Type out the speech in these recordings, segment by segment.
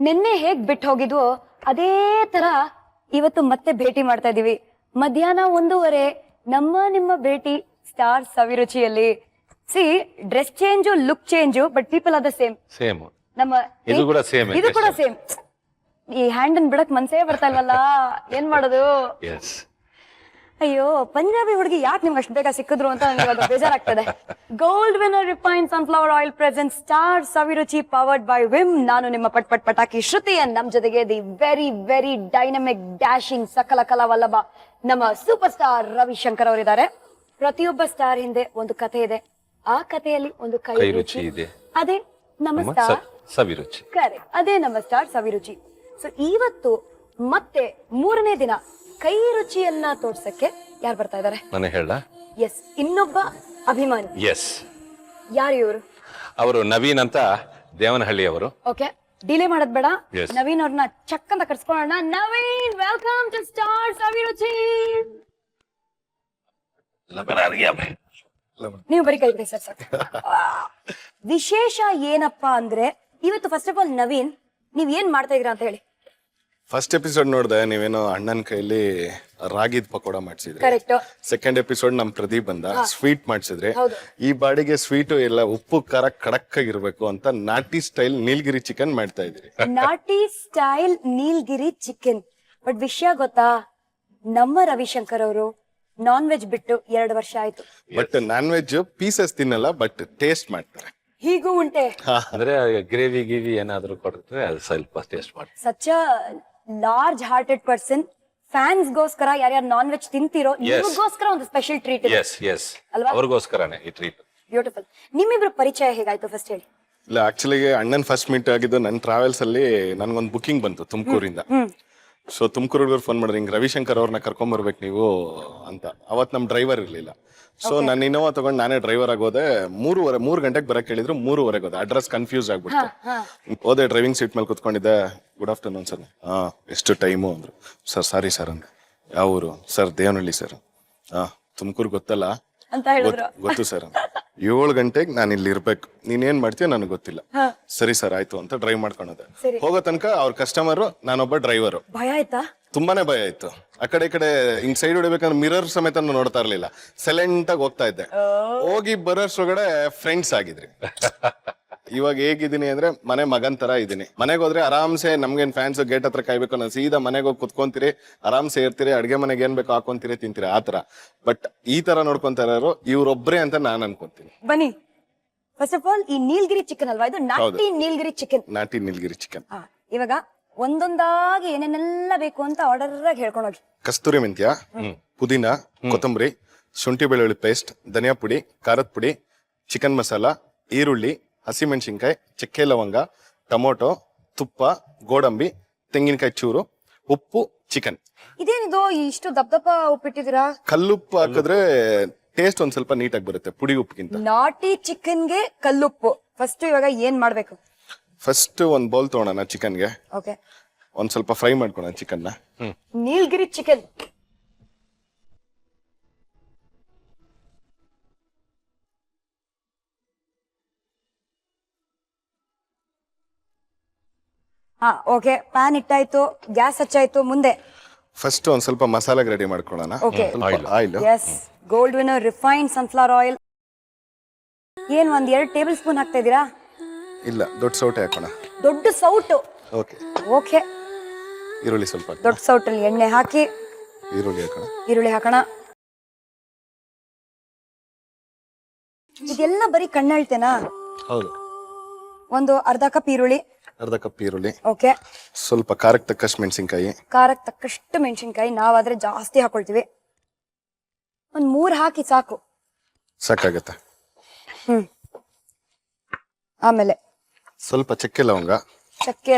ನಿನ್ನೆ ಹೇಗ್ ಬಿಟ್ಟು ಹೋಗಿದ್ವೋ ಅದೇ ತರ ಇವತ್ತು ಮತ್ತೆ ಭೇಟಿ ಮಾಡ್ತಾ ಇದೀವಿ. ಮಧ್ಯಾಹ್ನ 1:30 ನಿಮ್ಮ ಭೇಟಿ ಸ್ಟಾರ್ ಸವಿರುಚಿಯಲ್ಲಿ. See dress change, look change, but people are the same. ನಮ್ಮ ಇದು ಕೂಡ ಸೇಮ್. ಈ ಹ್ಯಾಂಡ್ ಅನ್ ಬಿಡಕ್ ಮನ್ಸೇ ಬರ್ತಾ ಇಲ್ವಲ್ಲ, ಏನ್ ಮಾಡೋದು? ಅಯ್ಯೋ, ಪಂಜಾಬಿ ಹುಡುಗಿ ಯಾಕೆ ನಿಮ್ಗೆ ಅಷ್ಟು ಬೇಗ ಸಿಕ್ಕಿದ್ರು ಅಂತ ನನಗೆ ಇವಾಗ ಬೇಜಾರಾಗ್ತದೆ. Gold Winner refine sunflower oil present star Saviruchi powered by Vim. ನಾನು ನಿಮ್ಮ ಪಟ್ ಪಟಾಕಿ ಶ್ರುತಿ. ನಮ್ ಜೊತೆಗೆ the very very dynamic dashing ಸಕಲ ಕಲಾ ವಲ್ಲಭ ನಮ್ಮ ಸೂಪರ್ ಸ್ಟಾರ್ ರವಿಶಂಕರ್ ಅವರಿದ್ದಾರೆ. ಪ್ರತಿಯೊಬ್ಬ ಸ್ಟಾರ್ ಹಿಂದೆ ಒಂದು ಕಥೆ ಇದೆ. ಆ ಕಥೆಯಲ್ಲಿ ಒಂದು ಕೈ ರುಚಿ ಇದೆ. ಅದೇ ನಮ್ಮ ಸ್ಟಾರ್ ಸವಿರುಚಿ. ಕರೆಕ್ಟ್, ಅದೇ ನಮ್ಮ ಸ್ಟಾರ್ ಸವಿರುಚಿ. ಸೊ ಇವತ್ತು ಮತ್ತೆ 3ನೇ ದಿನ ಕೈ ರುಚಿಯನ್ನ ತೋರ್ಸಕ್ಕೆ ಯಾರು ಬರ್ತಾ ಇದಾರೆ? ನಾನು ಹೇಳ. ಎಸ್, ಇನ್ನೊಬ್ಬ ಅಭಿಮಾನಿ. ಎಸ್, ಯಾರು ಇವರು? ಅವರು ನವೀನ್ ಅಂತ, ದೇವನಹಳ್ಳಿ ಅವರು. ಓಕೆ, ಡಿಲೇ ಮಾಡೋದ್ ಬೇಡ. Yes. ನವೀನ್ ಅವ್ರನ್ನ ಚಕ್ ಅಂತ ಕರ್ಸ್ಕೊಳ್ಳೋಣ. ನವೀನ್, ವೆಲ್ಕಮ್ ಟು ಸ್ಟಾರ್ ಸವಿರುಚಿ. ನೀವು ಬರೀ ಕೈ ಬಿಡಿ ಸರ್. ವಿಶೇಷ ಏನಪ್ಪಾ ಅಂದ್ರೆ ಇವತ್ತು ಫಸ್ಟ್ ಆಫ್ ಆಲ್ ನವೀನ್, ನೀವ್ ಏನ್ ಮಾಡ್ತಾ ಇದೀರಾ ಅಂತ ಹೇಳಿ. ಫಸ್ಟ್ ಎಪಿಸೋಡ್ ನೋಡ್ದೆ, ನೀವೇನೋ ಅಣ್ಣನ ಕೈಲಿ ರಾಗಿದ್ ಪಕೋಡ ಮಾಡ್ಸಿದ್ರಿ. ಕರೆಕ್ಟ್. ಸೆಕೆಂಡ್ ಎಪಿಸೋಡ್ ನಮ್ ಪ್ರದೀಪ್ ಬಂದ ಸ್ವೀಟ್ ಮಾಡ್ಸಿದ್ರಿ. ಹೌದು. ಈ ಬಾಡಿಗೆ ಸ್ವೀಟು ಎಲ್ಲ ಉಪ್ಪು ಖಾರ ಖಡಕ್ ಆಗಿರ್ಬೇಕು ಅಂತ ನಾಟಿ ಸ್ಟೈಲ್ ನೀಲಗಿರಿ ಚಿಕನ್ ಮಾಡ್ತಾ ಇದ್ರಿ. ನಾಟಿ ಸ್ಟೈಲ್ ನೀಲ್ಗಿರಿ ಚಿಕನ್. ಬಟ್ ವಿಷಯ ಗೊತ್ತಾ, ನಮ್ಮ ರವಿಶಂಕರ್ ಅವರು ನಾನ್ ವೆಜ್ ಬಿಟ್ಟು 2 ವರ್ಷ ಆಯ್ತು. ಬಟ್ ನಾನ್ ವೆಜ್ ಪೀಸಸ್ ತಿನ್ನಲ್ಲ, ಬಟ್ ಟೇಸ್ಟ್ ಮಾಡ್ತಾರೆ. ಹೀಗೂ ಉಂಟೆ. ಅಂದ್ರೆ ಗ್ರೇವಿ ಗಿವಿ ಏನಾದ್ರು ಕೊಡ್ತಾರೆ, ಅದು ಸ್ವಲ್ಪ ಟೇಸ್ಟ್ ಮಾಡಿ. Such large hearted person. Fans ಗೋಸ್ಕರ ಯಾರ್ಯಾರು ನಾನ್ ವೆಜ್ ತಿಂತಿರೋ ನಿಮಗೋಸ್ಕರ ಒಂದು ಸ್ಪೆಷಲ್ ಟ್ರೀಟ್ ಇದೆ. ಎಸ್, ಅವ್ರಿಗೋಸ್ಕರನೇ ಈ ಟ್ರೀಟ್. ಬ್ಯೂಟಿಫುಲ್. ನಿಮ್ಮಿಬ್ರು ಪರಿಚಯ ಹೇಗಾಯ್ತು ಫಸ್ಟ್ ಹೇಳಿ. ಇಲ್ಲ, ಆಕ್ಚುಲಿ ಅಣ್ಣನ್ ಫಸ್ಟ್ ಮೀಟ್ ಆಗಿದ್ದು ನನ್ನ ಟ್ರಾವೆಲ್ಸ್ ಅಲ್ಲಿ ನನ್ಗೊಂದು ಬುಕಿಂಗ್ ಬಂತು ತುಮಕೂರಿಂದ. ಸೊ ತುಮಕೂರು ಫೋನ್ ಮಾಡಿದ್ರೆ, ಹಿಂಗ್ ರವಿಶಂಕರ್ ಅವ್ರನ್ನ ಕರ್ಕೊಂಡ್ ಬರ್ಬೇಕು ನೀವು ಅಂತ. ಅವತ್ ನಮ್ ಡ್ರೈವರ್ ಇರ್ಲಿಲ್ಲ. ಸೊ ನಾನು ಇನ್ನೋವಾ ತಗೊಂಡ್ ನಾನೇ ಡ್ರೈವರ್ ಆಗೋದೆ. 3 ಗಂಟೆಗೆ ಬರಕ್ ಹೇಳಿದ್ರು, 3:30 ಹೋದೆ. ಅಡ್ರೆಸ್ ಕನ್ಫ್ಯೂಸ್ ಆಗ್ಬಿಡ್ತು. ಹೋದೆ, ಡ್ರೈವಿಂಗ್ ಸೀಟ್ ಮೇಲೆ ಕುತ್ಕೊಂಡಿದ್ದೆ. Good afternoon sir. ಎಷ್ಟು ಟೈಮು ಅಂದ್ರು. ಸರ್ ಸಾರಿ ಸರ್ ಅಂದೆ. ಯಾವ ಊರು? Sir Devanahalli sir. ತುಮಕೂರು ಗೊತ್ತಲ್ಲ? ಅಂತ ಹೇಳಿದ್ರು. ಗೊತ್ತು ಸರ್. 7 ಗಂಟೆಗೆ ನಾನು ಇಲ್ಲಿ ಇರ್ಬೇಕು, ನೀನೇನ್ ಮಾಡ್ತೀಯ ನನಗೆ ಗೊತ್ತಿಲ್ಲ. ಸರಿ ಸರ್ ಆಯ್ತು ಅಂತ ಡ್ರೈವ್ ಮಾಡ್ಕೊಂಡೆ. ಹೋಗೋ ತನಕ ಅವ್ರ ಕಸ್ಟಮರ್, ನಾನೊಬ್ಬ ಡ್ರೈವರ್. ಭಯ ಆಯ್ತಾ? ತುಂಬಾನೇ ಭಯ ಆಯ್ತು. ಆ ಕಡೆ ಈ ಕಡೆ ಹಿಂಗ್ ಸೈಡ್ ಹೊಡಿಬೇಕಂದ್ರೆ ಮಿರರ್ ಸಮೇತ ನೋಡ್ತಾ ಇರ್ಲಿಲ್ಲ. ಸೈಲೆಂಟ್ ಆಗಿ ಹೋಗ್ತಾ ಇದ್ದೆ. ಹೋಗಿ ಬರೋಷ್ಟ್ರೊಳಗಡೆ ಫ್ರೆಂಡ್ಸ್ ಆಗಿದ್ರಿ. ಇವಾಗ ಹೇಗಿದ್ದೀನಿ ಅಂದ್ರೆ ಮನೆ ಮಗನ್ ತರ ಇದೀನಿ. ಮನೆಗೆ ಹೋದ್ರೆ ಆರಾಮ್ಸೆ, ನಮ್ಗೇನ್ ಫ್ಯಾನ್ಸ್ ಗೇಟ್ ಹತ್ರ ಕಾಯ್ಬೇಕು ಅನ್ನೋ, ಸೀದಾ ಮನೆಗೆ ಹೋಗಿ ಕುತ್ಕೊಂತೀರಿ, ಆರಾಮ್ಸೆ ಇರ್ತೀರಿ, ಅಡ್ಗೆ ಮನೆಗೆ ಏನ್ ಬೇಕೋ ಹಾಕೊಂತೀರಿ, ತಿಂತೀರಿ, ಆತರ. ಬಟ್ ಈ ತರ ನೋಡ್ಕೊಂತ ಇರೋರು ಇವ್ರೊಬ್ರೆ ಅಂತ ನಾನ್ ಅನ್ಕೊಂತೀನಿ. ಬನ್ನಿ, ಫಸ್ಟ್ ಆಫ್ ಆಲ್ ಈ ನೀಲ್ಗಿರಿ ಚಿಕನ್ ಅಲ್ವಾ ಇದು? ನಾಟಿ ನೀಲ್ಗಿರಿ ಚಿಕನ್. ನಾಟಿ ನೀಲಗಿರಿ ಚಿಕನ್. ಇವಾಗ ಒಂದೊಂದಾಗಿ ಏನೇನೆಲ್ಲ ಬೇಕು ಅಂತ ಆರ್ಡರ್ ಆಗಿ ಹೇಳ್ಕೊಂಡು ಹೋಗಿ. ಕಸ್ತೂರಿ ಮೆಂತ್ಯ, ಪುದೀನ, ಕೊತ್ತಂಬರಿ, ಶುಂಠಿ ಬೆಳ್ಳುಳ್ಳಿ ಪೇಸ್ಟ್, ಧನಿಯಾ ಪುಡಿ, ಖಾರದ ಪುಡಿ, ಚಿಕನ್ ಮಸಾಲ, ಈರುಳ್ಳಿ, ಹಸಿಮೆಣಸಿನ್ಕಾಯಿ, ಚಕ್ಕೆ ಲವಂಗ, ಟೊಮೊಟೊ, ತುಪ್ಪ, ಗೋಡಂಬಿ, ತೆಂಗಿನಕಾಯಿ ಚೂರು, ಉಪ್ಪು, ಚಿಕನ್. ಇದೇನಿದು ಇಷ್ಟು ದಪ್ಪ ಉಪ್ಪಿಟ್ಟಿದ್ದೀರಾ? ಕಲ್ಲುಪ್ಪು ಹಾಕಿದ್ರೆ ಟೇಸ್ಟ್ ಒಂದ್ ಸ್ವಲ್ಪ ನೀಟಾಗಿ ಬರುತ್ತೆ ಪುಡಿ ಉಪ್ಪಿಗಿಂತ. ನಾಟಿ ಚಿಕನ್ಗೆ ಕಲ್ಲುಪ್ಪು. ಫಸ್ಟ್ ಇವಾಗ ಏನ್ ಮಾಡ್ಬೇಕು? ಫಸ್ಟ್ ಒಂದ್ ಬೌಲ್ ತಗೊಳೋಣ ಚಿಕನ್ಗೆ. ಓಕೆ, ಒಂದ್ ಸ್ವಲ್ಪ ಫ್ರೈ ಮಾಡ್ಕೊಳ್ಳೋಣ ಚಿಕನ್ ನ. ನೀಲ್ಗಿರಿ ಚಿಕನ್. ಓಕೆ, ಪ್ಯಾನ್ ಇಟ್ಟಾಯ್ತು, ಗ್ಯಾಸ್ ಹಚ್ಚಾಯ್ತು, ಮುಂದೆ ಫಸ್ಟ್ ಒಂದ್ ಸ್ವಲ್ಪ ಮಸಾಲಾಗೆ ರೆಡಿ ಮಾಡ್ಕೊಳ್ಳೋಣ. Okay, oil. Yes, Gold Winner refined sunflower oil. ಏನ್ 1-2 ಟೇಬಲ್ ಸ್ಪೂನ್ ಹಾಕ್ತಾ ಇದೀರಾ? ಇಲ್ಲ, ದೊಡ್ಡ ಸೌಟೆ ಹಾಕೋಣ. ದೊಡ್ಡ ಸೌಟು. ಓಕೆ. ಓಕೆ, ಈರುಳ್ಳಿ ಸ್ವಲ್ಪ ದೊಡ್ಡ ಸೌಟಲ್ಲಿ ಎಣ್ಣೆ ಹಾಕಿ ಈರುಳ್ಳಿ ಹಾಕೋಣ. ಇದೆಲ್ಲ ಬರೀ ಕಣ್ಣಳ್ತೇನಾ? ಹೌದು. ಒಂದು ಅರ್ಧ ಕಪ್ ಈರುಳ್ಳಿ. ಓಕೆ. ಸ್ವಲ್ಪ ಖಾರಕ್ಕೆ ತಕ್ಕಷ್ಟು ಮೆಣಸಿನ್ಕಾಯಿ. ಖಾರಕ್ಕೆ ತಕ್ಕಷ್ಟು ಮೆಣಸಿನ್ಕಾಯಿ. ನಾವಾದ್ರೆ ಜಾಸ್ತಿ ಹಾಕೊಳ್ತೀವಿ. 3 ಹಾಕಿ ಸಾಕು. ಸಾಕಾಗತ್ತೆ. ಆಮೇಲೆ ಸ್ವಲ್ಪ ಚಕ್ಕೆ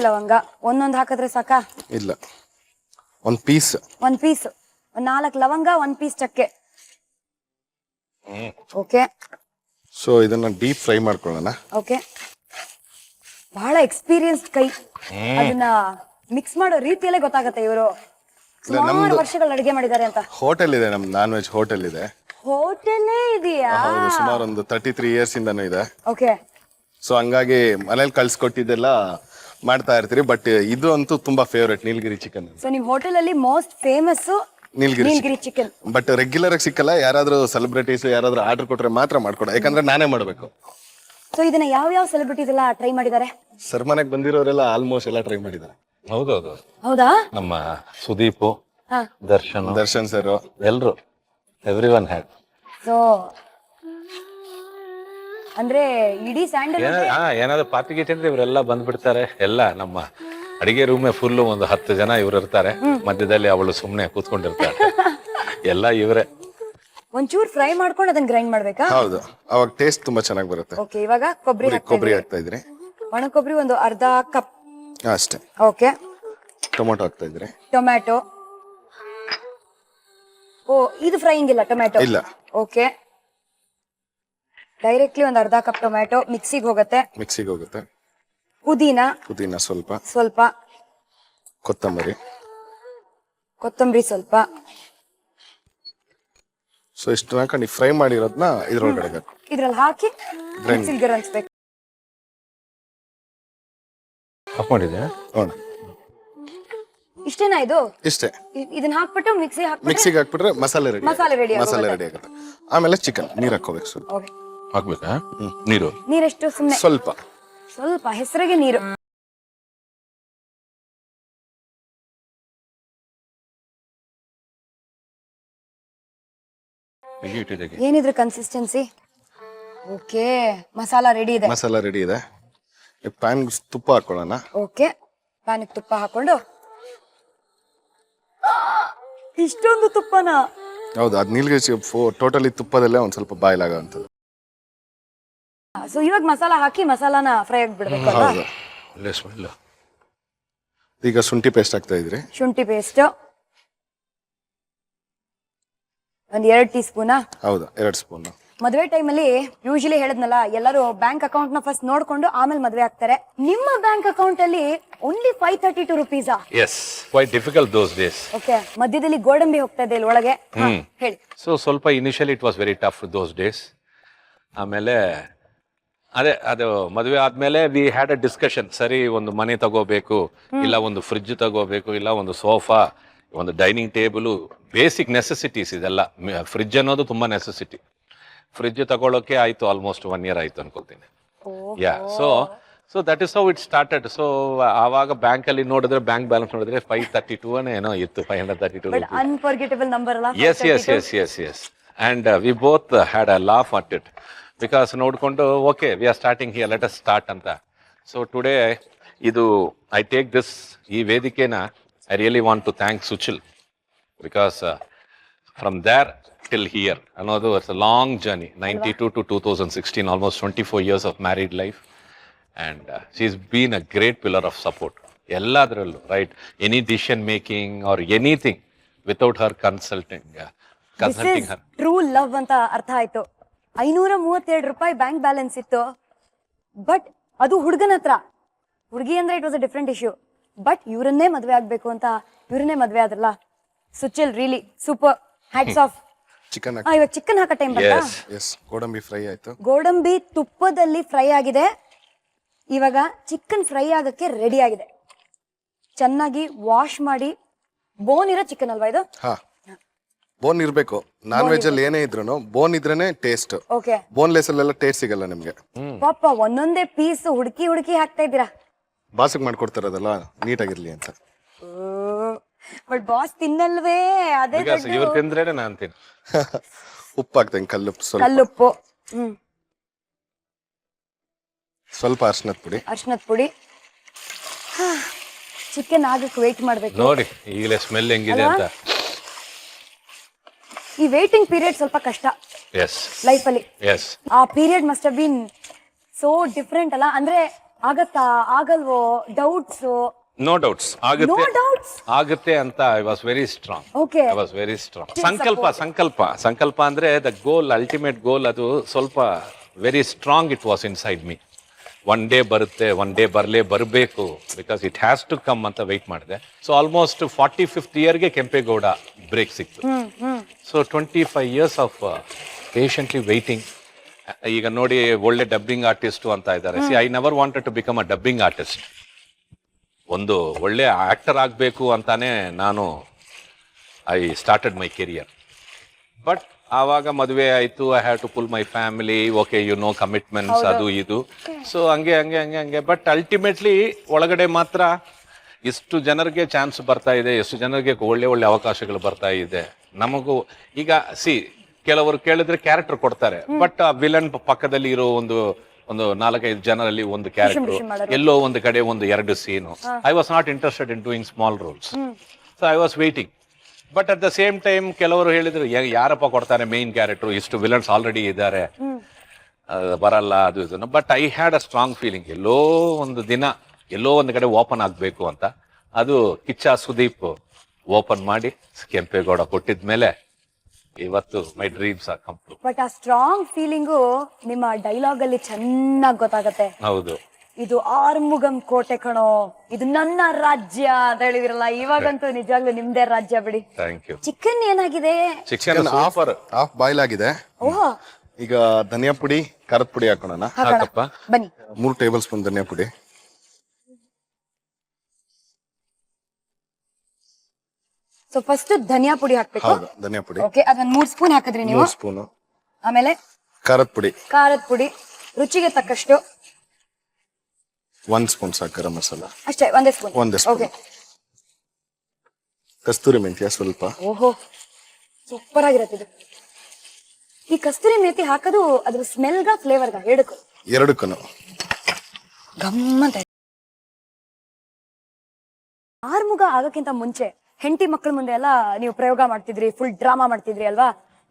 ಲವಂಗ. ಒಂದೊಂದು ಹಾಕಿದ್ರೆ ಸಾಕಾ? ಇಲ್ಲ, ಒಂದ್ ಪೀಸ್. 4 ಲವಂಗ, 1 ಪೀಸ್ ಚಕ್ಕೆ. ಓಕೆ. ಸೊ ಇದನ್ನ ಡೀಪ್ ಫ್ರೈ ಮಾಡ್ಕೊಳ್ಳೋಣ. ಓಕೆ. ಬಹಳ ಎಕ್ಸ್ಪೀರಿಯನ್ಸ್ಡ್ ಕೈ. ಅದನ್ನ ಮಿಕ್ಸ್ ಮಾಡೋ ರೀತಿಯಲ್ಲೇ ಗೊತ್ತಾಗತ್ತೆ ಇವರು ಸುಮಾರು ವರ್ಷಗಳು ಅಡಿಗೆ ಮಾಡಿದ್ದಾರೆ ಅಂತ. ಹೋಟೆಲ್ ಇದೆ, ನಮ್ ನಾನ್ ವೆಜ್ ಹೋಟೆಲ್ ಇದೆ. ಹೋಟೆಲ್ಲೇ ಇದೆಯಾ? ಹೌದು, ಸುಮಾರು ಒಂದು 33 ಇಯರ್ಸ್ ಇಂದಾನು ಇದೆ. ಓಕೆ. ಸೊ ಹಂಗಾಗಿ ಮನೇಲಿ ಕಳ್ಸಿಕೊಟ್ಟಿದ್ದೆಲ್ಲ ಮಾಡ್ತಾ ಇರ್ತೀರಿ. ಬಟ್ ಇದು ಅಂತೂ ತುಂಬಾ ಫೇವ್ರೇಟ್, ನೀಲಗಿರಿ ಚಿಕನ್. ಸೊ ನಿಮ್ ಹೋಟೆಲ್ ಅಲ್ಲಿ most famous Nilgiri chicken. But regular ಆಗಿ ಸಿಕ್ಕಲ್ಲ, ಯಾರಾದ್ರೂ ಸೆಲೆಬ್ರಿಟೀಸ್ ಯಾರಾದ್ರೂ ಆರ್ಡರ್ ಕೊಟ್ರೆ ಮಾತ್ರ ಮಾಡ್ಕೊಡ, ಯಾಕಂದ್ರೆ ನಾನೇ ಮಾಡ್ಬೇಕು. ಸೊ ಇದನ್ನ ಯಾವ ಸೆಲೆಬ್ರಿಟೀಸ್ ಎಲ್ಲ ಟ್ರೈ ಮಾಡಿದ್ದಾರೆ? ಸರ್ ಮನೆಗೆ ಬಂದಿರೋರೆಲ್ಲ ಆಲ್ಮೋಸ್ಟ್ ಎಲ್ಲ ಟ್ರೈ ಮಾಡಿದ್ದಾರೆ. ಹೌದೌದು, ಹೌದಾ? ನಮ್ಮ ಸುದೀಪ್, ಹಾ. ದರ್ಶನ್ ಸರ್ ಎಲ್ರು, ಎವ್ರಿ ಒನ್ ಹ್ಯಾಡ್. ಸೊ ಅಂದ್ರೆ ಇಡೀ ಸ್ಯಾಂಡಲ್ ಏನಾದ್ರು ಪಾರ್ಟಿ ಗೀಟಿ ಅಂದ್ರೆ ಇವರೆಲ್ಲ ಬಂದ್ಬಿಡ್ತಾರೆ. ಎಲ್ಲ ನಮ್ಮ ಅಡಿಗೆ ರೂಮೇ ಫುಲ್ ಒಂದು 10 ಜನ ಇವ್ರು ಇರ್ತಾರೆ. ಮಧ್ಯದಲ್ಲಿ ಅವಳು ಸುಮ್ನೆ ಕೂತ್ಕೊಂಡಿರ್ತಾರೆ. ಎಲ್ಲ ಇವರೇ. ಒಂಚೂರು ಫ್ರೈ ಮಾಡ್ಕೊಂಡು ಅದನ್ನ ಗ್ರೈಂಡ್ ಮಾಡ್ಬೇಕಾ? ಹೌದು, ಅವಾಗ ಟೇಸ್ಟ್ ತುಂಬಾ ಚೆನ್ನಾಗಿ ಬರುತ್ತೆ. ಓಕೆ, ಇವಾಗ ಕೊಬ್ಬರಿ ಹಾಕ್ತಾ ಇದ್ರಿ. ಒಣ ಕೊಬ್ಬರಿ ಒಂದು ಅರ್ಧ ಕಪ್ ಅಷ್ಟೇ. ಓಕೆ. ಟೊಮೊಟೊ ಹಾಕ್ತಾ ಇದ್ರಿ. ಟೊಮ್ಯಾಟೊ. ಓ, ಇದು ಫ್ರೈಯಿಂಗ್ ಇಲ್ಲ ಟೊಮ್ಯಾಟೊ? ಇಲ್ಲ. ಓಕೆ, ಡೈರೆಕ್ಟ್ಲಿ ಒಂದು ಅರ್ಧ ಕಪ್ ಟೊಮ್ಯಾಟೊ ಮಿಕ್ಸಿಗೆ ಹೋಗುತ್ತೆ. ಪುದೀನ ಸ್ವಲ್ಪ, ಕೊತ್ತಂಬರಿ ಸ್ವಲ್ಪ. ಸೊ ಇಷ್ಟು ಹಾಕೊಂಡು ಫ್ರೈ ಮಾಡಿರೋದನ್ನ ಇದ್ರಲ್ಲಿ ಹಾಕಿ ಮಿಕ್ಸಿಗೆ ಗರನ್ಸ್ಬೇಕು. ಆಫ್ ಮಾಡಿದೆ. ಇಷ್ಟೇನಾ ಇದು? ಇಷ್ಟೇ. ಇದನ್ನ ಹಾಕ್ಬಿಟ್ಟು ಮಿಕ್ಸಿಗೆ ಹಾಕ್ಬಿಟ್ರೆ ಮಸಾಲೆ ರೆಡಿ ಆಗುತ್ತೆ. ಆಮೇಲೆ ಚಿಕನ್ ನೀರ್ ಹಾಕೋಬೇಕು. ಸ್ವಲ್ಪ ಹಾಕ್ಬೇಕಾ ನೀರು? ನೀರೆಷ್ಟು? ಸುಮ್ಮನೆ ಸ್ವಲ್ಪ ಹೆಸರಿಗೆ ನೀರು. ಏನಿದ್ರ ಕನ್ಸಿಸ್ಟೆನ್ಸಿ? ಓಕೆ, ಮಸಾಲಾ ರೆಡಿ ಇದೆ. ಪ್ಯಾನ್ ತುಪ್ಪ ಹಾಕೊಳ್ಳೋಣ. ಓಕೆ, ಪ್ಯಾನ್ ತುಪ್ಪ ಹಾಕೊಂಡು. ಇಷ್ಟೊಂದು ತುಪ್ಪನಾ? ಹೌದು, ಅದ್ ನೀಲ್ಗಿರಿ ಟೋಟಲಿ ತುಪ್ಪದಲ್ಲೇ ಒಂದ್ ಸ್ವಲ್ಪ ಬಾಯ್ಲ್ ಆಗೋಂಥದ್ದು. ಸೊ ಇವಾಗ ಮಸಾಲಾ ಹಾಕಿ ಮಸಾಲಾನ ಫ್ರೈ ಆಗಿಬಿಡ್ಬೇಕು. ಈಗ ಶುಂಠಿ ಪೇಸ್ಟ್ ಹಾಕ್ತಾ ಇದ್ರಿ. ಶುಂಠಿ ಪೇಸ್ಟ್ ಒಂದ್ 2 ಟೀ ಸ್ಪೂನ್. ಹೌದು, 2 ಸ್ಪೂನ್. ಮದುವೆ ಟೈಮಲ್ಲಿ ಯೂಶಲಿ ಹೇಳದ್ನಲ್ಲ, ಎಲ್ಲರೂ ಬ್ಯಾಂಕ್ ಅಕೌಂಟ್ ನ ಫಸ್ಟ್ ನೋಡ್ಕೊಂಡು ಆಮೇಲೆ ಮದುವೆ ಆಗ್ತಾರೆ. ನಿಮ್ಮ ಬ್ಯಾಂಕ್ ಅಕೌಂಟ್ ಅಲ್ಲಿ only 532 rupees. Yes, quite difficult those days. Okay, ಮಧ್ಯದಲ್ಲಿ ಗೋಡಂಬಿ ಹೋಗ್ತಾ ಇದೆ ಇಲ್ಲಿ ಒಳಗೆ. ಹೇಳಿ. ಸೊ ಸ್ವಲ್ಪ initially it was very tough those days. ಆಮೇಲೆ ಅದು ಮದುವೆ ಆದ್ಮೇಲೆ ವಿ ಹ್ಯಾಡ್ ಅ ಡಿಸ್ಕಷನ್. ಸರಿ, ಒಂದು ಮನೆ ತಗೋಬೇಕು, ಇಲ್ಲ ಒಂದು ಫ್ರಿಡ್ಜ್ ತಗೋಬೇಕು, ಇಲ್ಲ ಒಂದು ಸೋಫಾ, ಒಂದು ಡೈನಿಂಗ್ ಟೇಬಲ್, ಬೇಸಿಕ್ ನೆಸೆಸಿಟೀಸ್ ಇದೆಲ್ಲ. ಫ್ರಿಡ್ಜ್ ಅನ್ನೋದು ತುಂಬಾ ನೆಸೆಸಿಟಿ. ಫ್ರಿಡ್ಜ್ ತಗೊಳ್ಳೋಕೆ ಆಯ್ತು ಆಲ್ಮೋಸ್ಟ್ 1 year ಆಯ್ತು ಅನ್ಕೊಳ್ತೀನಿ. Yeah, so that is how it started. So ಆವಾಗ ಬ್ಯಾಂಕ್ ಅಲ್ಲಿ ನೋಡಿದ್ರೆ, ಬ್ಯಾಂಕ್ ಬ್ಯಾಲೆನ್ಸ್ ನೋಡಿದ್ರೆ 532 ಏನೋ ಇತ್ತು. 532. ಅನ್ಫರ್ಗೆಟಬಲ್ ನಂಬರ್ ಅಲ್ಲ? Yes. And we both had a laugh at it. Because ನೋಡ್ಕೊಂಡು okay, we are starting here, let us start ಅಂತ. So today I take this, ಈ ವೇದಿಕೆನ I really want to thank Suchil. Because from there till here ಅನ್ನೋದು it's a long journey. 92 to 2016, almost 24 years of married life. And she has been a great pillar of support. ಎಲ್ಲದರಲ್ಲೂ, right, any decision making or anything without Har consulting Har. True love ಅಂತ ಅರ್ಥ ಆಯ್ತು. 532 ರೂಪಾಯಿ bank balance ಇತ್ತು, but ಅದು ಹುಡುಗನ ಹತ್ರ. ಹುಡುಗಿ ಅಂದ್ರೆ it was a different issue. But ಇವರನ್ನೇ ಮದ್ವೆ ಆಗ್ಬೇಕು ಅಂತ ಇವರನ್ನೇ ಮದ್ವೆ ಆದ್ರಲ್ಲ. Suchil, really super, hats off. ಇವಾಗ ಚಿಕನ್ ಹಾಕೋ ಟೈಮ್ ಬಂತಾ? ಗೋಡಂಬಿ ಫ್ರೈ ಆಯ್ತು. ಗೋಡಂಬಿ ತುಪ್ಪದಲ್ಲಿ ಫ್ರೈ ಆಗಿದೆ. ಇವಾಗ ಚಿಕನ್ ಫ್ರೈ ಆಗಕ್ಕೆ ರೆಡಿ ಆಗಿದೆ. ಚೆನ್ನಾಗಿ ವಾಶ್ ಮಾಡಿ, ಬೋನ್ ಇರೋ ಚಿಕನ್ ಅಲ್ವಾ ಇದು? ಬೋನ್ ಇರ್ಬೇಕು. ನಾನ್ ವೆಜ್ ಅಲ್ಲಿ ಏನೇ ಇದ್ರು ಬೋನ್ ಇದ್ರೇನೆ ಟೇಸ್ಟ್. ಓಕೆ, ಬೋನ್ಲೆಸ್ ಅಲ್ಲೆಲ್ಲ ಟೇಸ್ಟ್ ಸಿಗಲ್ಲ ನಿಮ್ಗೆ. ಪಾಪ ಒಂದೊಂದೇ ಪೀಸ್ ಹುಡುಕಿ ಹಾಕ್ತಾ ಇದ್ದೀರಾ. ಬಾಸಿಗೆ ಮಾಡ್ಕೊಡ್ತಾರದಲ್ಲ, ನೀಟಾಗಿರ್ಲಿ ಅಂತ. ಬಟ್ ಬಾಸ್ ತಿನ್ನಲ್ವೇ? ಅದೇ ಇವ್ರು ತಿಂದ್ರೇನೆ ನಾನು ತಿನ್. ಉಪ್ಪು ಹಾಕ್ತೇನೆ, ಕಲ್ಲುಪ್ಪು. ಸ್ವಲ್ಪ ಅರ್ಶಿನದ ಪುಡಿ. ಚಿಕನ್ ಆಗಕ್ಕೆ ವೇಟ್ ಮಾಡ್ಬೇಕು. ನೋಡಿ ಈಗಲೇ ಸ್ಮೆಲ್ ಹೆಂಗಿದೆ ಅಂತ. ಈ ವೇಟಿಂಗ್ ಪೀರಿಯಡ್ ಸ್ವಲ್ಪ ಕಷ್ಟ ಲೈಫ್ ಅಲ್ಲಿ. ಆ period must have been so different ಅಲ್ಲ? ಅಂದ್ರೆ ಆಗಲ್ವೋ? ಡೌಟ್ಸ್? ನೋ ಡೌಟ್ಸ್, ಆಗುತ್ತೆ ಅಂತ I was very strong. I was very strong. ಸಂಕಲ್ಪ ಅಂದ್ರೆ ದ ಗೋಲ್, ಅಲ್ಟಿಮೇಟ್ ಗೋಲ್. ಅದು ಸ್ವಲ್ಪ very strong it was inside me. One day ಬರುತ್ತೆ, ಒನ್ ಡೇ ಬರಬೇಕು, because it has to come ಅಂತ ವೆಯ್ಟ್ ಮಾಡಿದೆ. ಸೊ ಆಲ್ಮೋಸ್ಟ್ 45th yearಗೆ Kempegowda break ಸಿಕ್ತು. So 25 years of patiently waiting. ಈಗ ನೋಡಿ, ಒಳ್ಳೆ ಡಬ್ಬಿಂಗ್ ಆರ್ಟಿಸ್ಟ್ ಅಂತ ಇದ್ದಾರೆ. See, I never wanted to become a dubbing artist. ಒಂದು ಒಳ್ಳೆ ಆಕ್ಟರ್ ಆಗಬೇಕು ಅಂತಾನೆ ನಾನು I started my career. But ಆವಾಗ ಮದುವೆ ಆಯಿತು, I have to pull my family, okay you know commitments, ಅದು ಇದು. ಸೊ ಹಂಗೆ ಬಟ್ ಅಲ್ಟಿಮೇಟ್ಲಿ ಒಳಗಡೆ ಮಾತ್ರ ಎಷ್ಟು ಜನರಿಗೆ ಚಾನ್ಸ್ ಬರ್ತಾ ಇದೆ, ಎಷ್ಟು ಜನರಿಗೆ ಒಳ್ಳೆ ಒಳ್ಳೆ ಅವಕಾಶಗಳು ಬರ್ತಾ ಇದೆ. ನಮಗೂ ಈಗ ಕೆಲವರು ಕೇಳಿದ್ರೆ ಕ್ಯಾರೆಕ್ಟರ್ ಕೊಡ್ತಾರೆ, ಬಟ್ ಆ ವಿಲನ್ ಪಕ್ಕದಲ್ಲಿ ಇರೋ ಒಂದು 4-5 ಜನರಲ್ಲಿ ಒಂದು ಕ್ಯಾರೆಕ್ಟರ್, ಎಲ್ಲೋ ಒಂದು ಕಡೆ 1-2 scene. I was not interested in doing small roles, so I was waiting. But at the same time ಕೆಲವರು ಹೇಳಿದ್ರು, ಯಾರಪ್ಪ ಕೊಡ್ತಾರೆ ಮೇನ್ ಕ್ಯಾರೆಕ್ಟರ್, ಇಷ್ಟು ವಿಲನ್ಸ್ ಆಲ್ರೆಡಿ ಇದ್ದಾರೆ, ಬರಲ್ಲ ಅದು ಇದನ್ನು. But I had a strong feeling, ಎಲ್ಲೋ ಒಂದು ದಿನ ಎಲ್ಲೋ ಒಂದು ಕಡೆ ಓಪನ್ ಆಗಬೇಕು ಅಂತ. ಅದು ಕಿಚ್ಚ ಸುದೀಪ್ ಓಪನ್ ಮಾಡಿ ಕೆಂಪೇಗೌಡ ಕೊಟ್ಟಿದ್ಮೇಲೆ ಇವತ್ತು my dreams are come true. But ಆ ಸ್ಟ್ರಾಂಗ್ ಫೀಲಿಂಗು ನಿಮ್ಮ ಡೈಲಾಗ್ ಅಲ್ಲಿ ಚೆನ್ನಾಗಿ ಗೊತ್ತಾಗತ್ತೆ. ಹೌದು, ಇದು ಆರ್ಮುಗಂ ಕೋಟೆ ಕಣೋ, ಇದು ನನ್ನ ರಾಜ್ಯ ಅಂತ ಹೇಳಿದಿರಲ್ಲ, ಇವಾಗಂತೂ ನಿಜವಾಗ್ಲೂ ನಿಮ್ದೇ ರಾಜ್ಯ ಬಿಡಿ. Thank you. ಚಿಕನ್ ಏನಾಗಿದೆ? ಚಿಕನ್ ಹಾಫ್ ಬಾಯ್ಲ್ ಆಗಿದೆ. ಓಹೋ, ಈಗ ಧನಿಯಾ ಪುಡಿ, ಖಾರದ ಪುಡಿ ಹಾಕೋಣ. ಹಾಕಪ್ಪ. ಬನ್ನಿ. 3 ಟೇಬಲ್ ಸ್ಪೂನ್ ಧನಿಯಾ ಪುಡಿ. ಸೊ ಫಸ್ಟ್ ಧನಿಯಾ ಪುಡಿ ಹಾಕ್ಬೇಕು. ಹೌದು, ಧನಿಯಾ ಪುಡಿ. ಓಕೆ, ಅದನ್ನ 3 ಸ್ಪೂನ್ ಹಾಕಿದ್ರಿ ನೀವು. 3 ಸ್ಪೂನ್. ಆಮೇಲೆ ಖಾರದ ಪುಡಿ. ಖಾರದ ಪುಡಿ ರುಚಿಗೆ ತಕ್ಕಷ್ಟು. 1 ಸ್ಪೂನ್ ಸಾಕು. ಗರಂ ಮಸಾಲ ಅಷ್ಟೇ, ಒಂದೇ ಸ್ಪೂನ್. ಓಕೆ. ಕಸ್ತೂರಿ ಮೆಂತ್ಯ ಸ್ವಲ್ಪ. ಓಹೋ, ಸೂಪರ್ ಆಗಿರತ್ತೆ ಇದು. ಈ ಕಸ್ತೂರಿ ಮೆಂತಿ ಹಾಕೋದು ಅದ್ರ ಸ್ಮೆಲ್ಗ ಫ್ಲೇವರ್ಗ ಎರಡಕ್ಕೂ ಗಮ್ಮಂತ. ಆರ್ಮುಗ ಆಗಕ್ಕಿಂತ ಮುಂಚೆ ಹೆಂಡತಿ ಮಕ್ಕಳ ಮುಂದೆ ಎಲ್ಲ ನೀವು ಪ್ರಯೋಗ ಮಾಡ್ತಿದ್ರಿ, ಫುಲ್ ಡ್ರಾಮಾ ಮಾಡ್ತಿದ್ರಿ ಅಲ್ವಾ?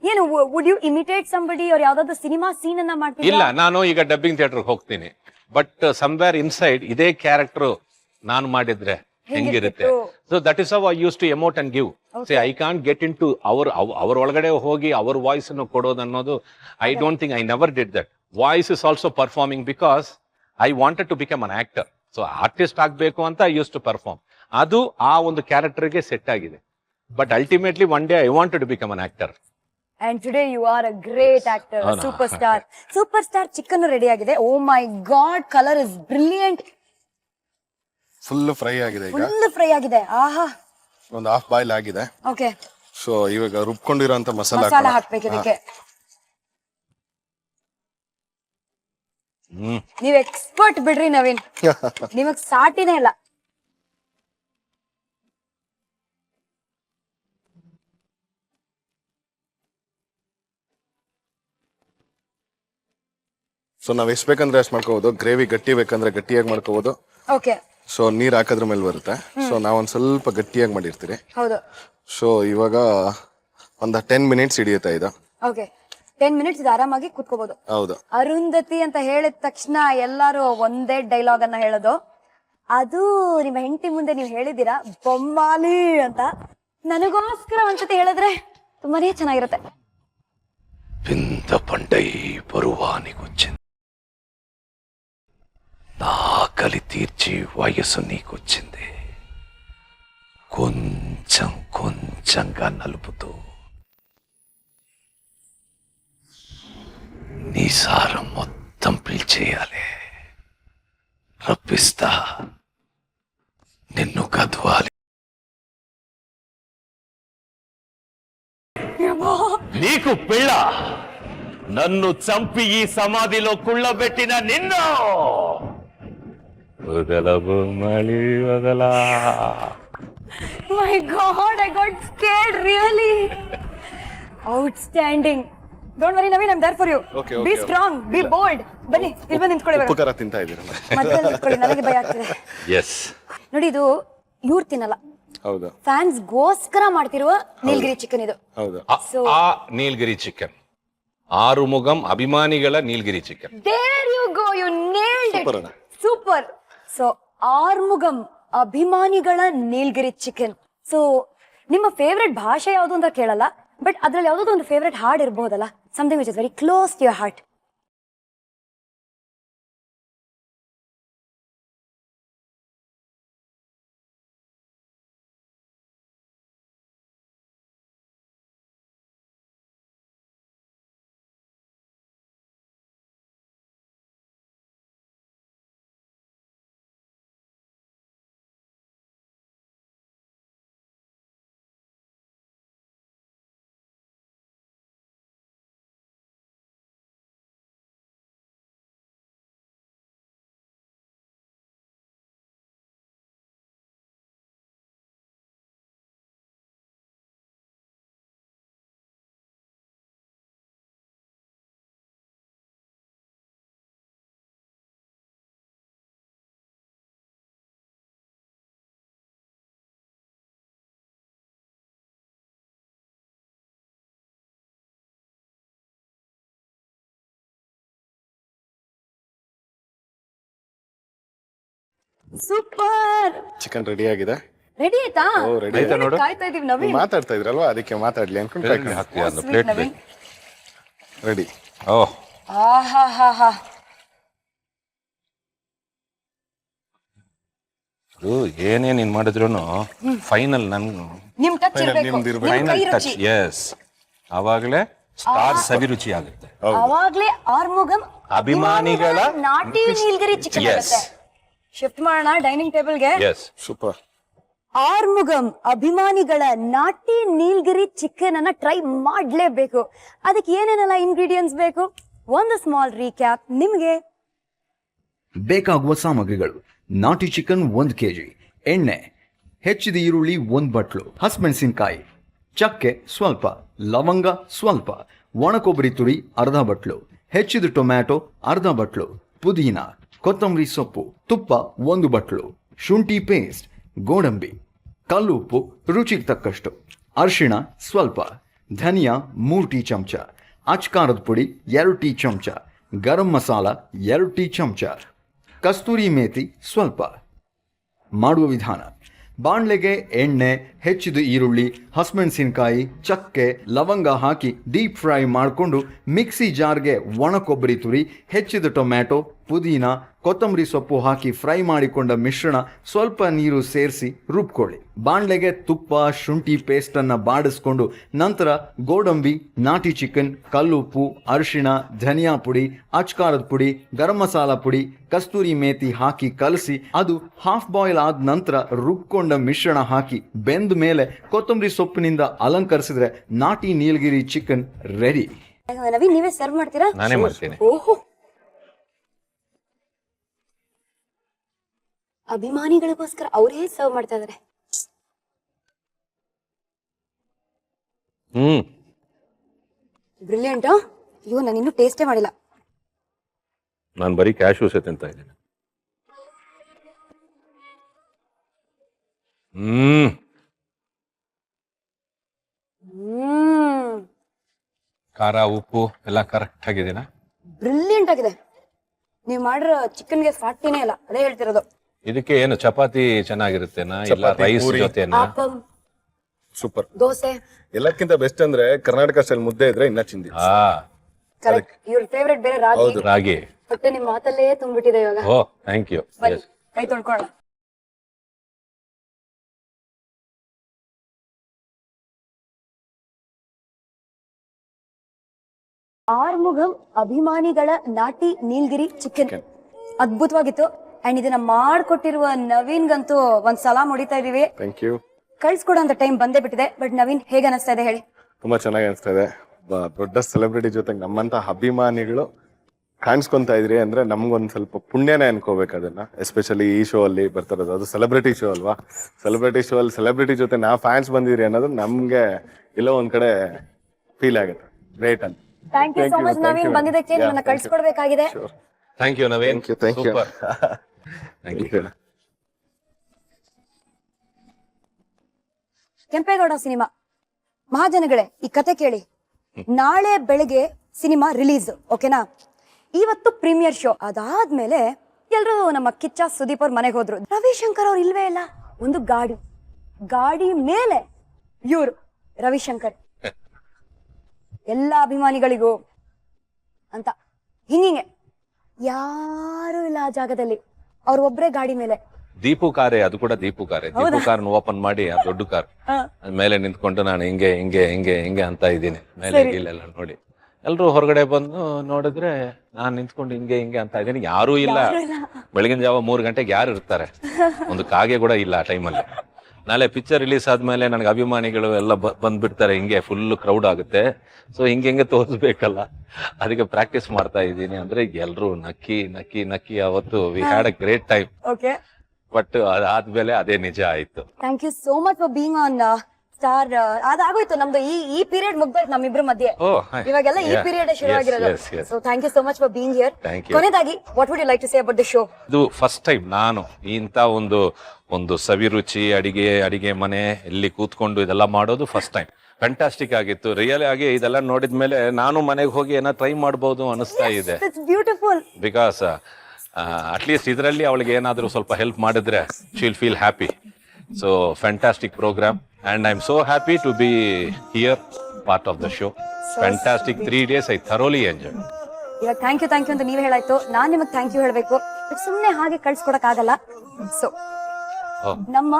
ಏನು, ವುಡ್ ಯು ಇಮಿಟೇಟ್ ಸಂಬಡಿ ಅವ್ರ ಯಾವ್ದಾದ್ರು ಸಿನಿಮಾ ಸೀನ್ ಅನ್ನ ಮಾಡ್ತಿದ್ರಾ? ಇಲ್ಲ, ನಾನು ಈಗ ಡಬ್ಬಿಂಗ್ ಥಿಯೇಟರ್ ಹೋಗ್ತೀನಿ, ಬಟ್ ಸಮ್ವೇರ್ ಇನ್ಸೈಡ್ ಇದೇ ಕ್ಯಾರೆಕ್ಟರ್ ನಾನು ಮಾಡಿದ್ರೆ ಹೆಂಗಿರುತ್ತೆ. So that is how I use to emote and give. Say I can't get in to ಅವ್ರ ಒಳಗಡೆ ಹೋಗಿ ಅವ್ರ ವಾಯ್ಸ್ ಅನ್ನು ಕೊಡೋದು ಅನ್ನೋದು, I don't think, I never did that. Voice is also performing because I wanted to become an actor. So artist ಆಗ್ಬೇಕು ಅಂತ I use to perform. ಅದು ಆ ಒಂದು ಕ್ಯಾರೆಕ್ಟರ್ಗೆ ಸೆಟ್ ಆಗಿದೆ. But ultimately one day I wanted to become an actor. And today you are a great actor, a superstar. Superstar chicken ready ಆಗಿದೆ. Oh my god, color is brilliant. Full fry ಆಗಿದೆ. ಈಗ full fry ಆಗಿದೆ. ಆಹಾ, ಒಂದು half boil ಆಗಿದೆ. Okay. So ಇವಾಗ ರುಬ್ಕೊಂಡಿರೋಂತ ಮಸಾಲ ಹಾಕ್ಬೇಕು ಇದಕ್ಕೆ. ನೀವ್ ಎಕ್ಸ್ಪರ್ಟ್ ಬಿಡ್ರಿ ನವೀನ್, ನಿಮಗ್ ಸಾಟಿನೇ ಇಲ್ಲ. ಸೊ ನಾವ್ ಎಷ್ಟ್ ಬೇಕಂದ್ರೆ ಅಷ್ಟ್ ಮಾಡ್ಕೋಬಹುದು. ಗ್ರೇವಿ ಗಟ್ಟಿ ಬೇಕಂದ್ರೆ ಗಟ್ಟಿಯಾಗಿ ಮಾಡ್ಕೋಬಹುದು. ಓಕೆ. ಸೊ ನೀರ್ ಹಾಕೋದ್ರ ಮೇಲೆ ಬರುತ್ತೆ. ಸೊ ನಾವೊಂದ್ ಸ್ವಲ್ಪ ಗಟ್ಟಿಯಾಗಿ ಮಾಡಿರ್ತೀರಿ. ಹೌದು. ಸೊ ಇವಾಗ ಒಂದ್ 10 ಮಿನಿಟ್ಸ್ ಹಿಡಿಯುತ್ತೆ ಇದು. ಓಕೆ, 10 ಮಿನಿಟ್ಸ್ ಇದು ಆರಾಮಾಗಿ ಕುತ್ಕೋಬಹುದು. ಹೌದು. ಅರುಂಧತಿ ಅಂತ ಹೇಳಿದ ತಕ್ಷಣ ಎಲ್ಲಾರು ಒಂದೇ ಡೈಲಾಗ್ ಅನ್ನ ಹೇಳೋದು. ಅದು ನಿಮ್ಮ ಹೆಂಡತಿ ಮುಂದೆ ನೀವು ಹೇಳಿದೀರಾ, ಬೊಮ್ಮಾಲಿ ಅಂತ. ನನಗೋಸ್ಕರ ಒಂದ್ಸತಿ ಹೇಳಿದ್ರೆ ತುಂಬಾನೇ ಚೆನ್ನಾಗಿರುತ್ತೆ. పింద పండై పరువానికొచ్చింది, నా ఆకలి తీర్చి వయసు నీకొచ్చింది. కొంచెం కొంచెంగా నలుపుతూ నీ సారం మొత్తం పీల్చేయాలి. రప్పిస్తా, నిన్ను కదవాలి. నీకు పిల్ల, నన్ను చంపి ఈ సమాధిలో కుళ్ళబెట్టిన నిన్ను వదలబు మళ్ళీ వదలా. My God, I got scared, really. Outstanding. Don't worry, Naveen, I'm there for you. Okay, Be okay, strong, be bold. ಬನ್ನಿ, ಇಲ್ಲಿ ಬಂದು ನಿಂತ್ಕೊಳ್ಳಿ. ಉಪ್ಪು ಖಾರ ತಿಂತಾ ಇದೀರ? ಮಧ್ಯದಲ್ಲಿ ನಿಂತ್ಕೊಳ್ಳಿ, ನನಗೆ ಭಯ ಆಗ್ತಿದೆ. ಎಸ್, ನೋಡಿ, ಇದು ಇವ್ರು ತಿನ್ನಲ್ಲ, ಹೌದು, ಫ್ಯಾನ್ಸ್ ಗೋಸ್ಕರ ಮಾಡ್ತಿರುವ ನೀಲಗಿರಿ ಚಿಕನ್ ಇದು. ಹೌದು. ಆ ನೀಲಗಿರಿ ಚಿಕನ್, ಆರುಮುಗಂ ಅಭಿಮಾನಿಗಳ ನೀಲಗಿರಿ chicken. There you go, you nailed it. Super ಅಣ್ಣ. Super. So ಆರ್ಮುಗಂ ಅಭಿಮಾನಿಗಳ ನೀಲಗಿರಿ ಚಿಕನ್. ಸೊ ನಿಮ್ಮ ಫೇವ್ರೆಟ್ ಭಾಷೆ ಯಾವುದು ಅಂತ ಕೇಳಲ್ಲ, ಬಟ್ ಅದ್ರಲ್ಲಿ ಯಾವ್ದಾದ್ರು ಒಂದು ಫೇವ್ರೆಟ್ ಹಾಡ್ ಇರಬಹುದಲ್ಲ, something which is very close to your heart. Super. Chicken ready ಆಗಿದೆ. ರೆಡಿ ಆಯ್ತಾ? ಓ, ready ಆಯ್ತಾ ನೋಡು. ಕಾಯ್ತಾ ಇದೀವಿ ನವೀನ್. ಮಾತಾಡ್ತಾ ಇದ್ರಲ್ವಾ ಅದಕ್ಕೆ ಮಾತಾಡ್ಲಿ ಅನ್ಕೊಂಡು ಹಾಕ್ತೀಯ ಒಂದು Sweet ಪ್ಲೇಟ್ ನವೀನ್. ರೆಡಿ. ಓಹ್ ಆಹಾಹಾಹಾ. ಅದು ಏನೇ ನೀನ್ ಮಾಡಿದ್ರು ಫೈನಲ್ ನನ್ ನಿಮ್ ಟಚ್ ಇರ್ಬೇಕು. ನಿಮ್ದು ಇರ್ಬೇಕು. ನಿಮ್ ಕೈ ಫೈನಲ್ ಟಚ್ ರುಚಿ. ಎಸ್ ಅವಾಗಲೇ ಸ್ಟಾರ್ ಸವಿರುಚಿ ಆಗುತ್ತೆ. ಅವಾಗ್ಲೇ ಆರ್ಮುಗಂ ಅಭಿಮಾನಿಗಳ ನಾಟಿ ನೀಲಗಿರಿ ಚಿಕನ್ Yes. ಆಗುತ್ತೆ. ಶಿಫ್ಟ್ ಮಾಡೋಣ ಡೈನಿಂಗ್ ಟೇಬಲ್ಗೆ. Yes super. ಆರ್ಮುಗಂ ಅಭಿಮಾನಿಗಳ ನಾಟಿ ನೀಲಗಿರಿ ಚಿಕನ್ ಅನ್ನ ಟ್ರೈ ಮಾಡ್ಲೇಬೇಕು. ಅದಕ್ಕೆ ಏನೇನೆಲ್ಲ ಇಂಗ್ರೀಡಿಯೆಂಟ್ಸ್ ಬೇಕು, ಒಂದು ಸ್ಮಾಲ್ ರೀಕ್ಯಾಪ್ ನಿಮ್ಗೆ. ಬೇಕಾಗುವ ಸಾಮಗ್ರಿಗಳು: ನಾಟಿ ಚಿಕನ್ 1 kg, ಎಣ್ಣೆ, ಹೆಚ್ಚಿದ ಈರುಳ್ಳಿ 1 ಬಟ್ಲು, ಹಸಿಮೆಣಸಿನಕಾಯಿ, ಚಕ್ಕೆ ಸ್ವಲ್ಪ, ಲವಂಗ ಸ್ವಲ್ಪ, ಒಣಕೊಬ್ಬರಿ ತುರಿ ಅರ್ಧ ಬಟ್ಲು, ಹೆಚ್ಚಿದ ಟೊಮ್ಯಾಟೊ ಅರ್ಧ ಬಟ್ಲು, ಪುದೀನ, ಕೊತ್ತಂಬರಿ ಸೊಪ್ಪು, ತುಪ್ಪ 1 ಬಟ್ಲು, ಶುಂಠಿ ಪೇಸ್ಟ್, ಗೋಡಂಬಿ, ಕಲ್ಲುಪ್ಪು ರುಚಿಗೆ ತಕ್ಕಷ್ಟು, ಅರಿಶಿಣ ಸ್ವಲ್ಪ, ಧನಿಯಾ 3 ಟೀ ಚಮಚ, ಅಚ್ಕಾರದ ಪುಡಿ 2 ಟೀ ಚಮಚ, ಗರಂ ಮಸಾಲ 2 ಟೀ ಚಮಚ, ಕಸ್ತೂರಿ ಮೇಥಿ ಸ್ವಲ್ಪ. ಮಾಡುವ ವಿಧಾನ: ಬಾಣಲೆಗೆ ಎಣ್ಣೆ, ಹೆಚ್ಚಿದ ಈರುಳ್ಳಿ, ಹಸಿಮೆಣಸಿನಕಾಯಿ, ಚಕ್ಕೆ, ಲವಂಗ ಹಾಕಿ ಡೀಪ್ ಫ್ರೈ ಮಾಡಿಕೊಂಡು ಮಿಕ್ಸಿ ಜಾರ್ಗೆ ಒಣ ಕೊಬ್ಬರಿ ತುರಿ, ಹೆಚ್ಚಿದ ಟೊಮ್ಯಾಟೊ, ಪುದೀನ, ಕೊತ್ತಂಬರಿ ಸೊಪ್ಪು ಹಾಕಿ ಫ್ರೈ ಮಾಡಿಕೊಂಡ ಮಿಶ್ರಣ ಸ್ವಲ್ಪ ನೀರು ಸೇರಿಸಿ ರುಬ್ಕೊಳ್ಳಿ. ಬಾಣಲೆಗೆ ತುಪ್ಪ, ಶುಂಠಿ ಪೇಸ್ಟನ್ನು ಬಾಡಿಸ್ಕೊಂಡು ನಂತರ ಗೋಡಂಬಿ, ನಾಟಿ ಚಿಕನ್, ಕಲ್ಲುಪ್ಪು, ಅರಿಶಿಣ, ಧನಿಯಾ ಪುಡಿ, ಅಚ್ಕಾರದ ಪುಡಿ, ಗರಂ ಮಸಾಲ ಪುಡಿ, ಕಸ್ತೂರಿ ಮೇಥಿ ಹಾಕಿ ಕಲಸಿ ಅದು ಹಾಫ್ ಬಾಯ್ಲ್ ಆದ ನಂತರ ರುಬ್ಕೊಂಡ ಮಿಶ್ರಣ ಹಾಕಿ ಬೆಂದ ಮೇಲೆ ಕೊತ್ತಂಬರಿ ಸೊಪ್ಪಿನಿಂದ ಅಲಂಕರಿಸಿದ್ರೆ ನಾಟಿ ನೀಲಗಿರಿ ಚಿಕನ್ ರೆಡಿ. ನವೀನ್ ನೀವೇ ಸರ್ವ್ ಮಾಡ್ತೀರಾ? ನಾನೇ ಮಾಡ್ತೀನಿ. ಓಹೋ, ಅಭಿಮಾನಿಗಳಿಗೋಸ್ಕರ ಅವರೇ ಸರ್ವ್ ಮಾಡ್ತಾ ಇದಾರೆ. ಬ್ರಿಲಿಯಂಟ್. ಅಯ್ಯೋ ನಾನು ಇನ್ನೂ ಟೇಸ್ಟೇ ಮಾಡಿಲ್ಲ. ನಾನು ಬರೀ ಕ್ಯಾಶ್ಯೂಸ್ ತಿಂತಾ ಇದ್ದೀನಿ. ಖಾರ ಉಪ್ಪು ಎಲ್ಲ ಕರೆಕ್ಟ್ ಆಗಿದೆನಾ? ಬ್ರಿಲಿಯಂಟ್ ಆಗಿದೆ. ನೀವು ಮಾಡಿರೋ ಚಿಕನ್ಗೆ ಸಾಟಿನೇ ಇಲ್ಲ, ಅದೇ ಹೇಳ್ತಿರೋದು. ಇದಕ್ಕೆ ಏನು ಚಪಾತಿ ಚೆನ್ನಾಗಿರುತ್ತೇನಾ ಇಲ್ಲ ಚಪಾತಿ, ರೈಸ್ ಪೂರಿ. ಜೊತೆನಾ? ಆಪಂ, ಸೂಪರ್. ದೋಸೆ. ಎಲ್ಲಕ್ಕಿಂತ ಬೆಸ್ಟ್ ಅಂದ್ರೆ ಕರ್ನಾಟಕ ಸ್ಟೈಲ್ ಮುದ್ದೆ ಇದ್ರೆ ಇನ್ನ ಚಿಂದಿ. ಕರೆಕ್ಟ್. ಇವ್ರ ಫೇವ್ರೆಟ್ ಬೇರೆ ರಾಗಿ. ರಾಗಿ. ಹೊಟ್ಟೆ ನಿಮ್ ಮಾತಲ್ಲೇ ತುಂಬಿಟ್ಟಿದೆ ಇವಾಗ. ಓ ಥ್ಯಾಂಕ್ ಯು. ಬನ್ನಿ ಕೈ ತೊಳ್ಕೊಳ್ಳೋಣ. ಆರ್ಮುಗಂ ಅಭಿಮಾನಿಗಳ ನಾಟಿ ನೀಲಗಿರಿ ಚಿಕನ್ ಅದ್ಭುತವಾಗಿತ್ತು. ಅಂಡ್ ಇದನ್ನ ಮಾಡ್ಕೊಟ್ಟಿರುವ ನವೀನ್ಗಂತೂ ಒಂದ್ ಸಲಾಮ್ ಹೊಡಿತಾ ಇದೀವಿ. Thank you. ಕಳ್ಸ್ಕೊಡೋ ಅಂತ ಟೈಮ್ ಬಂದೇ ಬಿಟ್ಟಿದೆ. ಬಟ್ ನವೀನ್ ಹೇಗೆ ಅನಿಸ್ತಾ ಇದೆ ಹೇಳಿ? ತುಂಬಾ ಚೆನ್ನಾಗಿ ಅನಿಸ್ತಾ ಇದೆ. ದೊಡ್ಡ ಸೆಲೆಬ್ರಿಟಿ ಜೊತೆಗೆ ನಮ್ಮಂತ ಅಭಿಮಾನಿಗಳು ಕಾಣಿಸ್ಕೊಂತಾ ಇದ್ರಿ ಅಂದ್ರೆ ನಮ್ಗೊಂದ್ ಸ್ವಲ್ಪ ಪುಣ್ಯನೇ ಅನ್ಕೋಬೇಕು ಅದನ್ನ. ಎಸ್ಪೆಷಲಿ ಈ ಶೋ ಅಲ್ಲಿ ಬರ್ತಾರದು, ಅದು ಸೆಲೆಬ್ರಿಟಿ ಶೋ ಅಲ್ವಾ. ಸೆಲೆಬ್ರಿಟಿ ಶೋ ಅಲ್ಲಿ ಸೆಲೆಬ್ರಿಟಿ ಜೊತೆ ನಾವು ಫ್ಯಾನ್ಸ್ ಬಂದಿರಿ ಅನ್ನೋದು ನಮ್ಗೆ ಎಲ್ಲೋ ಒಂದ್ ಕಡೆ ಫೀಲ್ ಆಗುತ್ತೆ. ಗ್ರೇಟ್ ಅಂತ. Thank you so much Naveen, ಬಂದಿದ್ದಕ್ಕೆ ನಿಮ್ಮನ್ನ ಕಳ್ಸ್ಕೊಡ್ಬೇಕಾಗಿದೆ. Thank you Naveen. Thank you. Super. Thank you. Kempegowda cinema ಮಹಾಜನಗಳೇ, ಈ ಕತೆ ಕೇಳಿ. ನಾಳೆ ಬೆಳಗ್ಗೆ ಸಿನಿಮಾ ರಿಲೀಸ್, ಓಕೆನಾ? ಇವತ್ತು ಪ್ರೀಮಿಯರ್ ಶೋ ಅದಾದ್ಮೇಲೆ ಎಲ್ರು ನಮ್ಮ ಕಿಚ್ಚ ಸುದೀಪ್ ಅವ್ರ ಮನೆಗೆ ಹೋದ್ರು. ರವಿಶಂಕರ್ ಅವ್ರು ಇಲ್ವೇ ಇಲ್ಲ. ಒಂದು ಗಾಡಿ ಮೇಲೆ ಇವ್ರು ರವಿಶಂಕರ್ ಎಲ್ಲ ಅಭಿಮಾನಿಗಳಿಗೂ ಅಂತ ಹಿಂಗೆ ಯಾರು ಇಲ್ಲ ಆ ಜಾಗದಲ್ಲಿ. ಅವ್ರ ಒಬ್ರೇ ಗಾಡಿ ಮೇಲೆ. ದೀಪು ಕಾರೇ, ಅದು ಕೂಡ ದೀಪು ಕಾರೇ. ದೀಪು ಕಾರ್ನ ಓಪನ್ ಮಾಡಿ ಆ ದೊಡ್ಡ ಕಾರ್ ಮೇಲೆ ನಿಂತ್ಕೊಂಡು ನಾನು ಹಿಂಗೆ ಹಿಂಗೆ ಹಿಂಗೆ ಹಿಂಗೆ ಅಂತ ಇದ್ದೀನಿ. ಮೇಲೆ ಇಲ್ಲೆಲ್ಲ ನೋಡಿ ಎಲ್ರು ಹೊರಗಡೆ ಬಂದು ನೋಡಿದ್ರೆ ನಾನ್ ನಿಂತ್ಕೊಂಡು ಹಿಂಗೆ ಹಿಂಗೆ ಅಂತ ಇದ್ದೀನಿ. ಯಾರೂ ಇಲ್ಲ. ಬೆಳಗಿನ ಜಾವ 3 ಗಂಟೆಗೆ ಯಾರು ಇರ್ತಾರೆ? ಒಂದು ಕಾಗೆ ಕೂಡ ಇಲ್ಲ ಆ ಟೈಮಲ್ಲಿ. ನಾಳೆ ಪಿಕ್ಚರ್ ರಿಲೀಸ್ ಆದ್ಮೇಲೆ ನನಗೆ ಅಭಿಮಾನಿಗಳು ಎಲ್ಲ ಬಂದ್ಬಿಡ್ತಾರೆ. ಹಿಂಗೆ ಫುಲ್ ಕ್ರೌಡ್ ಆಗುತ್ತೆ. ಸೊ ಹಿಂಗೆ ತೋರಿಸ್ಬೇಕಲ್ಲ, ಅದಕ್ಕೆ ಪ್ರಾಕ್ಟೀಸ್ ಮಾಡ್ತಾ ಇದ್ದೀನಿ. ಅಂದ್ರೆ ಎಲ್ರು ನಕ್ಕಿ ನಕ್ಕಿ ನಕ್ಕಿ ಅವತ್ತು we had a great time. Okay, but ಅದಾದ್ಮೇಲೆ ಅದೇ ನಿಜ ಆಯ್ತು. Thank you so much for being on Star. ಅದಾಗೋಯ್ತು ನಮ್ದು ಈ ಪೀರಿಯಡ್ ಮುಗ್ದೋಯ್ತು ನಮ್ಮಿಬ್ರ ಮಧ್ಯೆ. ಇವಾಗೆಲ್ಲ ಈ ಪೀರಿಯಡ್ ಶುರು ಆಗಿರೋದು. So thank you so much for being here. ಕೊನೆದಾಗಿ what would you like to say about the show? ಇದು ಫಸ್ಟ್ ಟೈಮ್ ನಾನು ಇಂತ ಒಂದು ಸವಿರುಚಿ ಅಡಿಗೆ ಮನೆ ಇಲ್ಲಿ ಕೂತ್ಕೊಂಡು ಇದೆಲ್ಲ ಮಾಡೋದು ಫಸ್ಟ್ ಟೈಮ್. ಫ್ಯಾಂಟಾಸ್ಟಿಕ್ ಆಗಿತ್ತು. ರಿಯಲ್ ಆಗಿ ಇದೆಲ್ಲ ನೋಡಿದ್ಮೇಲೆ ನಾನು ಮನೆಗೆ ಹೋಗಿ ಏನೋ ಟ್ರೈ ಮಾಡಬಹುದು ಅನಿಸ್ತಾ ಇದೆ. It's beautiful. ಬಿಕಾಸ್ ಅಟ್ಲೀಸ್ಟ್ ಇದರಲ್ಲಿ ಅವಳಿಗೆ ಏನಾದರೂ ಸ್ವಲ್ಪ ಹೆಲ್ಪ್ ಮಾಡಿದ್ರೆ she'll feel happy. So fantastic programme and I am so happy to be here part of the show. Fantastic 3 days I thoroughly enjoy. ಇವಾಗ ಥ್ಯಾಂಕ್ ಯು ಅಂತ ನೀವೇ ಹೇಳಾಯ್ತು, ನಾನ್ ನಿಮಗೆ ಥ್ಯಾಂಕ್ ಯು ಹೇಳಬೇಕು. ಸುಮ್ಮನೆ ಹಾಗೆ ಕಳ್ಸ್ಕೊಡಕ್ ಆಗಲ್ಲ. ಸೊ ನಮ್ಮ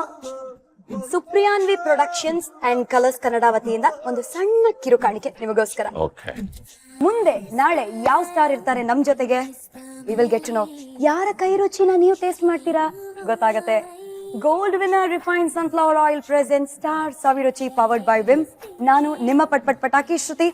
Supriyanvi productions and colours Kannada ವತಿಯಿಂದ ಒಂದು ಸಣ್ಣ ಕಿರುಕಾಣಿಕೆ ನಿಮಗೋಸ್ಕರ. ಓಕೆ, ಮುಂದೆ ನಾಳೆ ಯಾವ ಸ್ಟಾರ್ ಇರ್ತಾರೆ ನಮ್ ಜೊತೆಗೆ, we will get to know. ಯಾರ ಕೈ ರುಚಿನ ನೀವು ಟೇಸ್ಟ್ ಮಾಡ್ತೀರಾ ಗೊತ್ತಾಗತ್ತೆ. Gold Winner refined sunflower oil present star Saviruchi powered by Vim. ನಾನು ನಿಮ್ಮ ಪಟಾಕಿ ಶ್ರುತಿ.